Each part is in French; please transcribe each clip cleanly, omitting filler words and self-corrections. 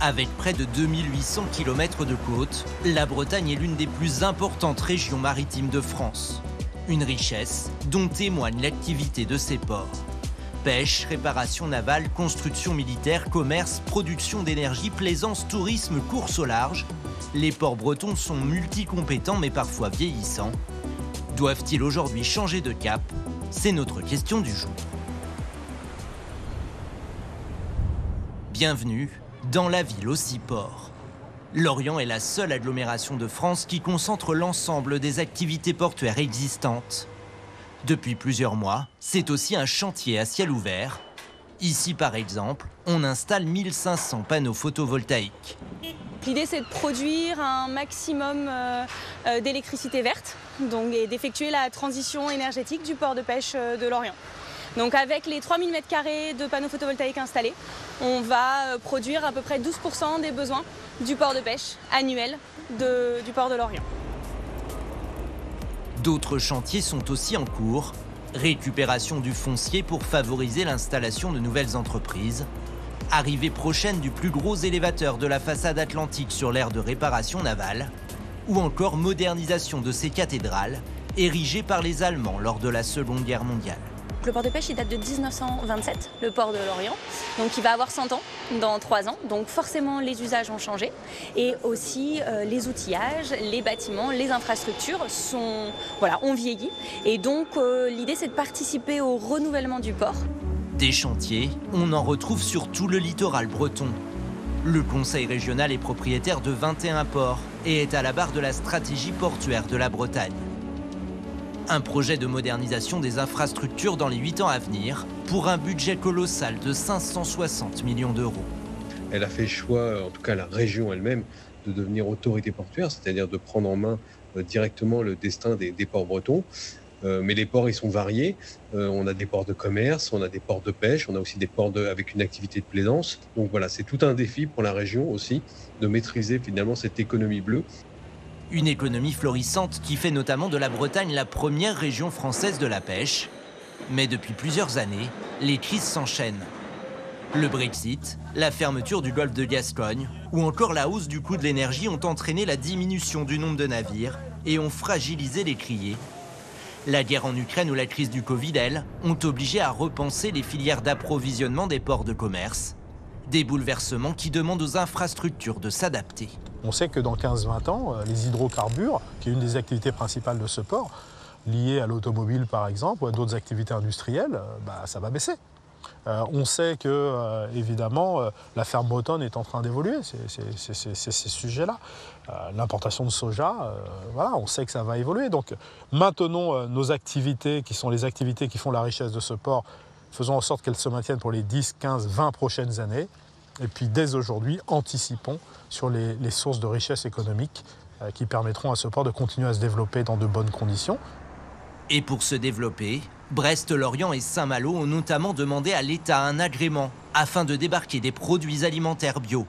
Avec près de 2800 km de côte, la Bretagne est l'une des plus importantes régions maritimes de France. Une richesse dont témoigne l'activité de ses ports. Pêche, réparation navale, construction militaire, commerce, production d'énergie, plaisance, tourisme, course au large. Les ports bretons sont multicompétents mais parfois vieillissants. Doivent-ils aujourd'hui changer de cap? C'est notre question du jour. Bienvenue dans la ville aussi port. Lorient est la seule agglomération de France qui concentre l'ensemble des activités portuaires existantes. Depuis plusieurs mois, c'est aussi un chantier à ciel ouvert. Ici, par exemple, on installe 1500 panneaux photovoltaïques. L'idée, c'est de produire un maximum d'électricité verte et d'effectuer la transition énergétique du port de pêche de Lorient. Donc avec les 3000 m² de panneaux photovoltaïques installés, on va produire à peu près 12% des besoins du port de pêche annuel du port de Lorient. D'autres chantiers sont aussi en cours. Récupération du foncier pour favoriser l'installation de nouvelles entreprises. Arrivée prochaine du plus gros élévateur de la façade atlantique sur l'aire de réparation navale. Ou encore modernisation de ces cathédrales, érigées par les Allemands lors de la Seconde Guerre mondiale. Le port de pêche, il date de 1927, le port de Lorient. Donc il va avoir 100 ans dans 3 ans. Donc forcément, les usages ont changé. Et aussi, les outillages, les bâtiments, les infrastructures ont vieilli. Et donc, l'idée, c'est de participer au renouvellement du port. Des chantiers, on en retrouve sur tout le littoral breton. Le Conseil régional est propriétaire de 21 ports et est à la barre de la stratégie portuaire de la Bretagne. Un projet de modernisation des infrastructures dans les 8 ans à venir, pour un budget colossal de 560 millions d'euros. Elle a fait le choix, en tout cas la région elle-même, de devenir autorité portuaire, c'est-à-dire de prendre en main directement le destin des ports bretons. Mais les ports, ils sont variés. On a des ports de commerce, on a des ports de pêche, on a aussi des ports avec une activité de plaisance. Donc voilà, c'est tout un défi pour la région aussi de maîtriser finalement cette économie bleue. Une économie florissante qui fait notamment de la Bretagne la première région française de la pêche. Mais depuis plusieurs années, les crises s'enchaînent. Le Brexit, la fermeture du golfe de Gascogne ou encore la hausse du coût de l'énergie ont entraîné la diminution du nombre de navires et ont fragilisé les criers. La guerre en Ukraine ou la crise du Covid, elles, ont obligé à repenser les filières d'approvisionnement des ports de commerce. Des bouleversements qui demandent aux infrastructures de s'adapter. On sait que dans 15-20 ans, les hydrocarbures, qui est une des activités principales de ce port, liées à l'automobile par exemple, ou à d'autres activités industrielles, ça va baisser. On sait que, évidemment, la ferme bretonne est en train d'évoluer, ces sujets-là. L'importation de soja, on sait que ça va évoluer. Donc maintenons nos activités, qui sont les activités qui font la richesse de ce port, faisons en sorte qu'elles se maintiennent pour les 10, 15, 20 prochaines années. Et puis dès aujourd'hui, anticipons sur les sources de richesse économique qui permettront à ce port de continuer à se développer dans de bonnes conditions. Et pour se développer, Brest, Lorient et Saint-Malo ont notamment demandé à l'État un agrément afin de débarquer des produits alimentaires bio.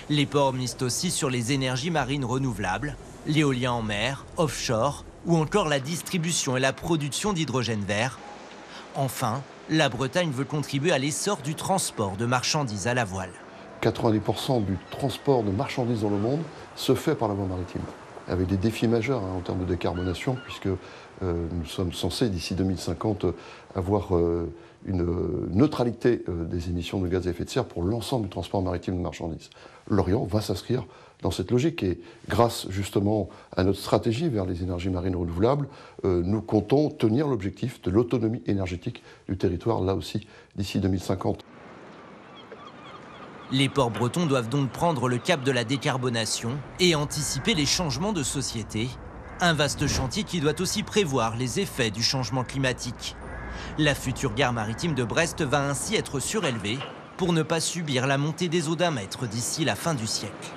Les ports misent aussi sur les énergies marines renouvelables, l'éolien en mer, offshore ou encore la distribution et la production d'hydrogène vert. Enfin, la Bretagne veut contribuer à l'essor du transport de marchandises à la voile. 90% du transport de marchandises dans le monde se fait par la voie maritime, avec des défis majeurs en termes de décarbonation, puisque nous sommes censés, d'ici 2050, avoir une neutralité des émissions de gaz à effet de serre pour l'ensemble du transport maritime de marchandises. Lorient va s'inscrire dans cette logique et grâce justement à notre stratégie vers les énergies marines renouvelables, nous comptons tenir l'objectif de l'autonomie énergétique du territoire, là aussi, d'ici 2050. Les ports bretons doivent donc prendre le cap de la décarbonation et anticiper les changements de société. Un vaste chantier qui doit aussi prévoir les effets du changement climatique. La future gare maritime de Brest va ainsi être surélevée pour ne pas subir la montée des eaux d'1 mètre d'ici la fin du siècle.